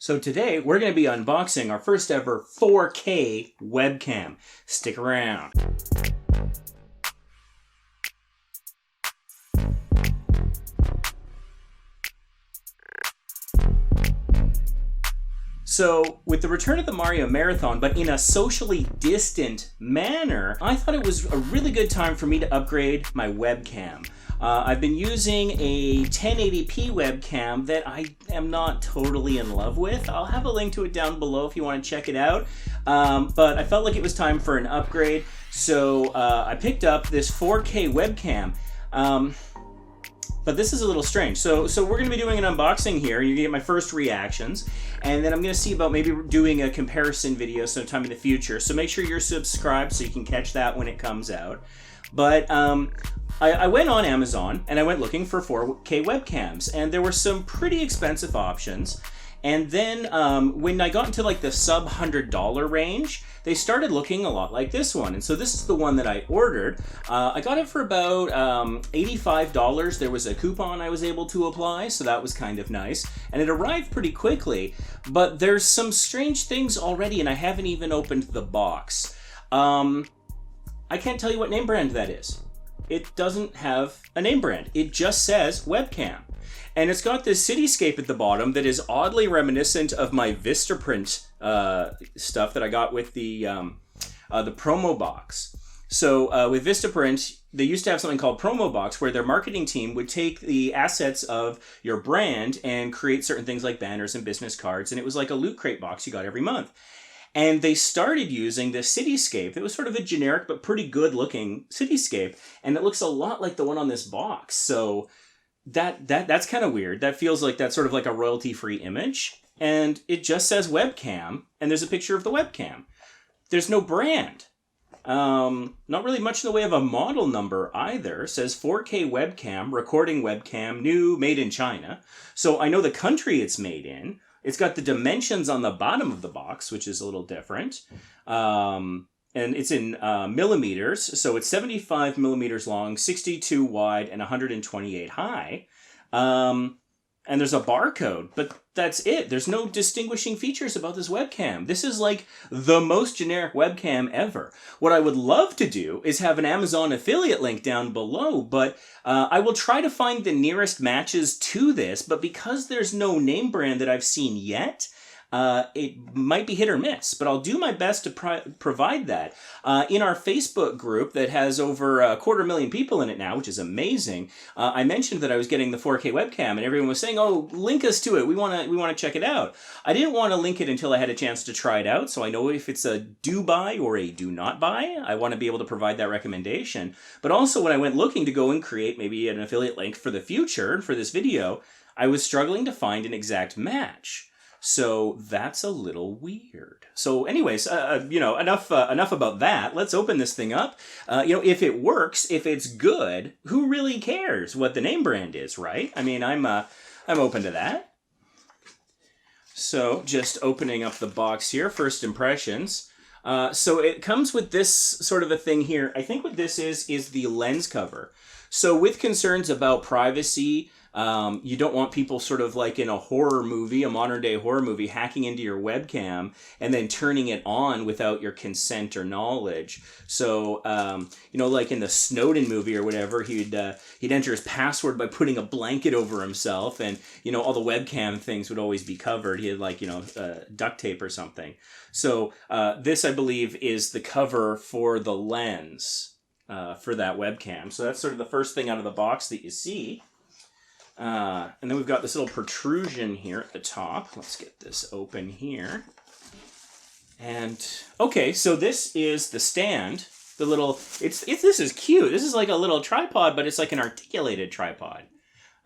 So today we're going to be unboxing our first ever 4K webcam. Stick around. So, with the return of the Mario Marathon, but in a socially distant manner, I thought it was a really good time for me to upgrade my webcam. I've been using a 1080p webcam that I am not totally in love with. I'll have a link to it down below if you want to check it out. But I felt like it was time for an upgrade, so I picked up this 4K webcam. But this is a little strange. So we're going to be doing an unboxing here. You're going to get my first reactions. And then I'm going to see about maybe doing a comparison video sometime in the future. So make sure you're subscribed so you can catch that when it comes out. But I went on Amazon and I went looking for 4K webcams. And there were some pretty expensive options. And then when I got into like the sub $100 range, they started looking a lot like this one. And so this is the one that I ordered. I got it for about $85. There was a coupon I was able to apply, so that was kind of nice. And it arrived pretty quickly, but there's some strange things already, and I haven't even opened the box. I can't tell you what name brand that is. It doesn't have a name brand. It just says webcam. And it's got this cityscape at the bottom that is oddly reminiscent of my Vistaprint stuff that I got with the promo box. So with Vistaprint, they used to have something called promo box where their marketing team would take the assets of your brand and create certain things like banners and business cards. And it was like a loot crate box you got every month. And they started using this cityscape. It was sort of a generic but pretty good looking cityscape. And it looks a lot like the one on this box. So that's kind of weird. That feels like that's sort of like a royalty-free image. And it just says webcam, and there's a picture of the webcam. There's no brand. Not really much in the way of a model number either. It says 4K webcam, recording webcam, new, made in China. So I know the country it's made in. It's got the dimensions on the bottom of the box, which is a little different. And it's in millimeters, so it's 75 millimeters long, 62 wide, and 128 high. And there's a barcode, but that's it. There's no distinguishing features about this webcam. This is like the most generic webcam ever. What I would love to do is have an Amazon affiliate link down below, but I will try to find the nearest matches to this, but because there's no name brand that I've seen yet, it might be hit or miss, but I'll do my best to provide that. In our Facebook group that has over 250,000 people in it now, which is amazing, I mentioned that I was getting the 4K webcam, and everyone was saying, "Oh, link us to it. We want to check it out." I didn't want to link it until I had a chance to try it out, so I know if it's a do buy or a do not buy. I want to be able to provide that recommendation. But also, when I went looking to go and create maybe an affiliate link for the future for this video, I was struggling to find an exact match. So that's a little weird. So anyways, enough about that. Let's open this thing up. If it works, if it's good, who really cares what the name brand is, right? I mean, I'm open to that. So just opening up the box here, first impressions. So it comes with this sort of a thing here. I think what this is the lens cover. So with concerns about privacy, you don't want people sort of like in a horror movie, a modern day horror movie, hacking into your webcam and then turning it on without your consent or knowledge. So, like in the Snowden movie or whatever, he'd enter his password by putting a blanket over himself, and, all the webcam things would always be covered. He had duct tape or something. So, this, I believe, is the cover for the lens, for that webcam. So that's sort of the first thing out of the box that you see. And then we've got this little protrusion here at the top. Let's get this open here. And, okay, so this is the stand. The little, this is cute. This is like a little tripod, but it's like an articulated tripod.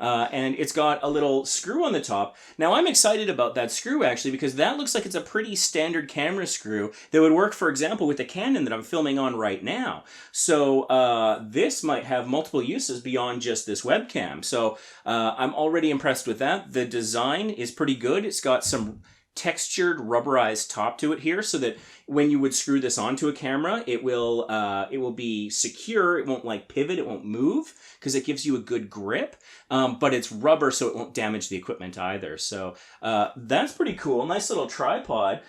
And it's got a little screw on the top. Now, I'm excited about that screw, actually, because that looks like it's a pretty standard camera screw that would work, for example, with the Canon that I'm filming on right now. So this might have multiple uses beyond just this webcam. So I'm already impressed with that. The design is pretty good. It's got some textured rubberized top to it here, so that when you would screw this onto a camera, it will be secure. It won't like pivot. It won't move because it gives you a good grip. But it's rubber, so it won't damage the equipment either. So that's pretty cool. Nice little tripod.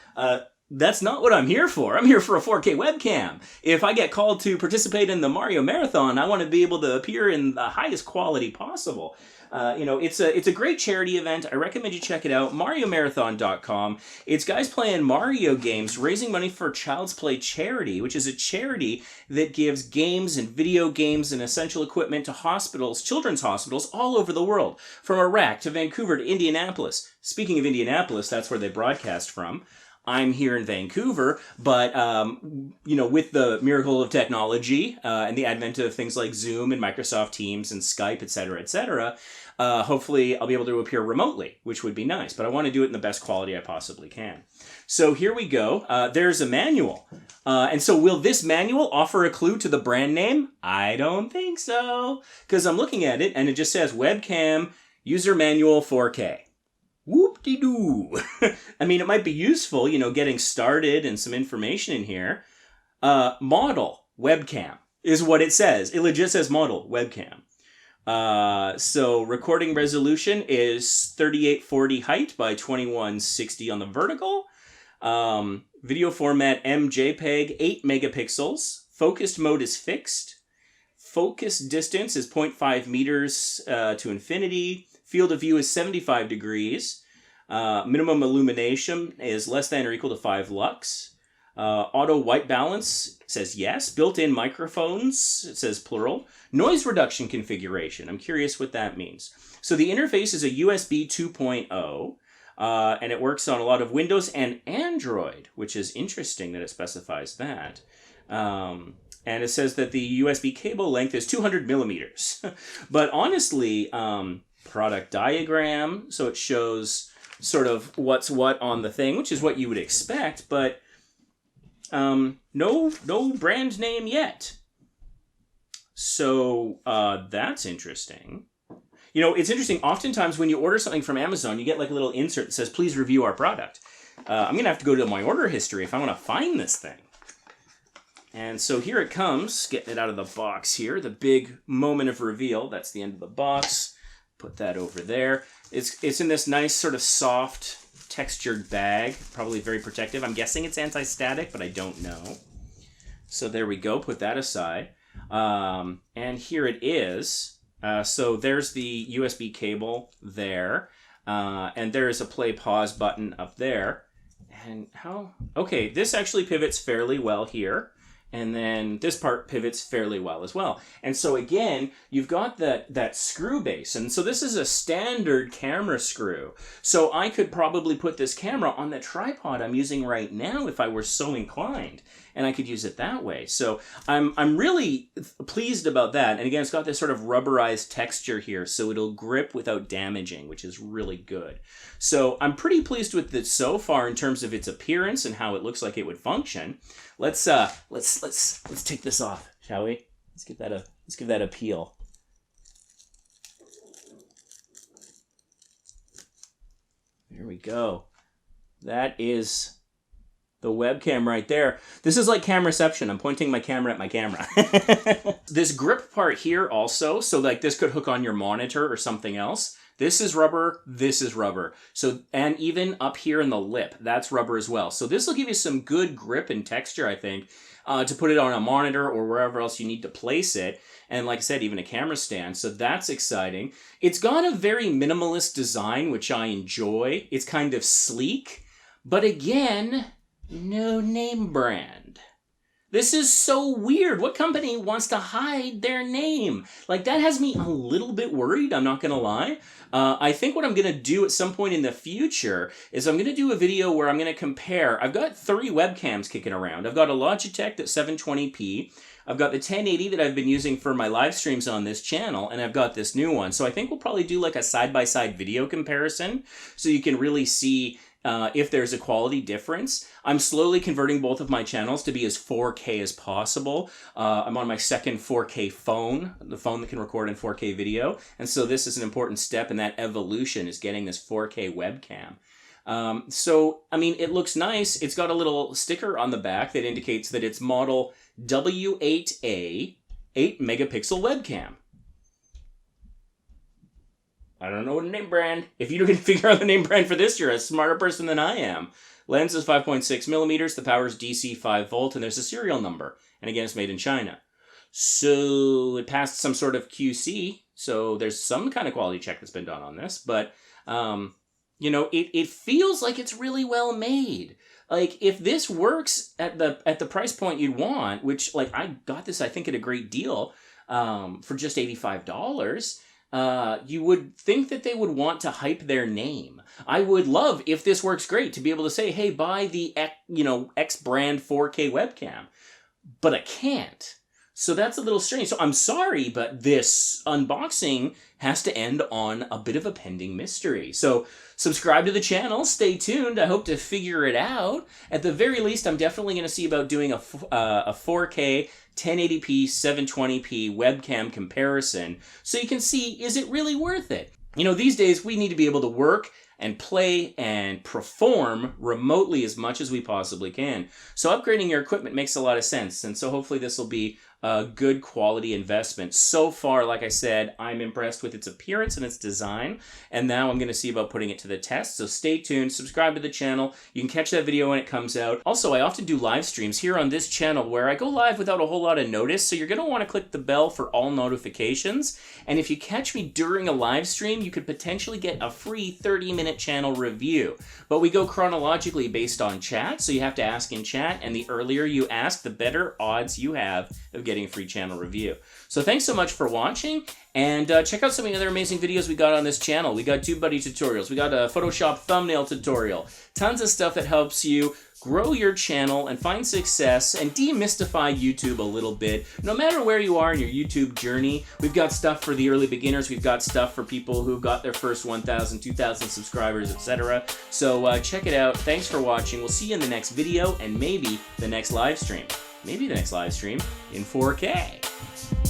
That's not what I'm here for. I'm here for a 4K webcam. If I get called to participate in the Mario Marathon, I want to be able to appear in the highest quality possible. It's a great charity event. I recommend you check it out. MarioMarathon.com. It's guys playing Mario games, raising money for Child's Play Charity, which is a charity that gives games and video games and essential equipment to hospitals, children's hospitals all over the world, from Iraq to Vancouver to Indianapolis. Speaking of Indianapolis, that's where they broadcast from. I'm here in Vancouver, but, with the miracle of technology and the advent of things like Zoom and Microsoft Teams and Skype, et cetera, hopefully I'll be able to appear remotely, which would be nice, but I want to do it in the best quality I possibly can. So here we go. There's a manual. And so will this manual offer a clue to the brand name? I don't think so, because I'm looking at it and it just says Webcam User Manual 4K. Whoop-de-doo. I mean, it might be useful, getting started and some information in here. Model webcam is what it says. It legit says model webcam. So recording resolution is 3840 height by 2160 on the vertical. Video format MJPEG, 8 megapixels. Focused mode is fixed. Focus distance is 0.5 meters to infinity. Field of view is 75 degrees. Minimum illumination is less than or equal to 5 lux. Auto white balance says yes. Built-in microphones, it says plural. Noise reduction configuration. I'm curious what that means. So the interface is a USB 2.0, and it works on a lot of Windows and Android, which is interesting that it specifies that. And it says that the USB cable length is 200 millimeters. But honestly, product diagram, so it shows sort of what's what on the thing, which is what you would expect, but no brand name yet. So that's interesting. It's interesting. Oftentimes when you order something from Amazon, you get like a little insert that says, please review our product. I'm going to have to go to my order history if I want to find this thing. And so here it comes, getting it out of the box here, the big moment of reveal. That's the end of the box. Put that over there. It's in this nice sort of soft textured bag, probably very protective. I'm guessing it's anti-static, but I don't know. So there we go. Put that aside. And here it is. So there's the USB cable there. And there is a play pause button up there. And okay, this actually pivots fairly well here. And then this part pivots fairly well as well. And so again, you've got that screw base. And so this is a standard camera screw. So I could probably put this camera on the tripod I'm using right now if I were so inclined. And I could use it that way. So I'm really pleased about that. And again, it's got this sort of rubberized texture here, so it'll grip without damaging, which is really good. So I'm pretty pleased with it so far in terms of its appearance and how it looks like it would function. Let's take this off, shall we? Let's give that a peel. There we go. That is the webcam right there. This is like cam reception. I'm pointing my camera at my camera. This grip part here also, so like this could hook on your monitor or something else. This is rubber, this is rubber. So, and even up here in the lip, that's rubber as well. So this will give you some good grip and texture, I think, to put it on a monitor or wherever else you need to place it. And like I said, even a camera stand. So that's exciting. It's got a very minimalist design, which I enjoy. It's kind of sleek, but again, no name brand. This is so weird. What company wants to hide their name? Like, that has me a little bit worried, I'm not gonna lie. I think what I'm gonna do at some point in the future is I'm gonna do a video where I'm gonna compare. I've got 3 webcams kicking around. I've got a Logitech that's 720p. I've got the 1080 that I've been using for my live streams on this channel, and I've got this new one. So I think we'll probably do like a side-by-side video comparison so you can really see if there's a quality difference. I'm slowly converting both of my channels to be as 4K as possible. I'm on my second 4K phone, the phone that can record in 4K video. And so this is an important step in that evolution, is getting this 4K webcam. So, I mean, it looks nice. It's got a little sticker on the back that indicates that it's model W8A 8 megapixel webcam. I don't know what a name brand. If you can figure out the name brand for this, you're a smarter person than I am. Lens is 5.6 millimeters. The power is DC 5 volt, and there's a serial number. And again, it's made in China. So it passed some sort of QC. So there's some kind of quality check that's been done on this. But, you know, it feels like it's really well made. Like, if this works at the price point you'd want, which, like, I got this, I think, at a great deal for just $85, you would think that they would want to hype their name. I would love, if this works great, to be able to say, hey, buy the, X brand 4K webcam. But I can't. So that's a little strange. So I'm sorry, but this unboxing has to end on a bit of a pending mystery. So subscribe to the channel. Stay tuned. I hope to figure it out. At the very least, I'm definitely going to see about doing a 4K 1080p 720p webcam comparison so you can see, is it really worth it? You know, these days we need to be able to work and play and perform remotely as much as we possibly can. So upgrading your equipment makes a lot of sense, and so hopefully this will be a good quality investment. So far, like I said, I'm impressed with its appearance and its design, and now I'm going to see about putting it to the test. So stay tuned, subscribe to the channel. You can catch that video when it comes out. Also, I often do live streams here on this channel where I go live without a whole lot of notice, so you're going to want to click the bell for all notifications. And if you catch me during a live stream, you could potentially get a free 30-minute channel review. But we go chronologically based on chat, so you have to ask in chat, and the earlier you ask, the better odds you have of getting a free channel review. So thanks so much for watching, and check out some of the other amazing videos we got on this channel. We got TubeBuddy tutorials, we got a Photoshop thumbnail tutorial, tons of stuff that helps you grow your channel and find success and demystify YouTube a little bit. No matter where you are in your YouTube journey, we've got stuff for the early beginners, we've got stuff for people who got their first 1,000, 2,000 subscribers, etc. So check it out. Thanks for watching. We'll see you in the next video and maybe the next live stream. Maybe the next live stream in 4K.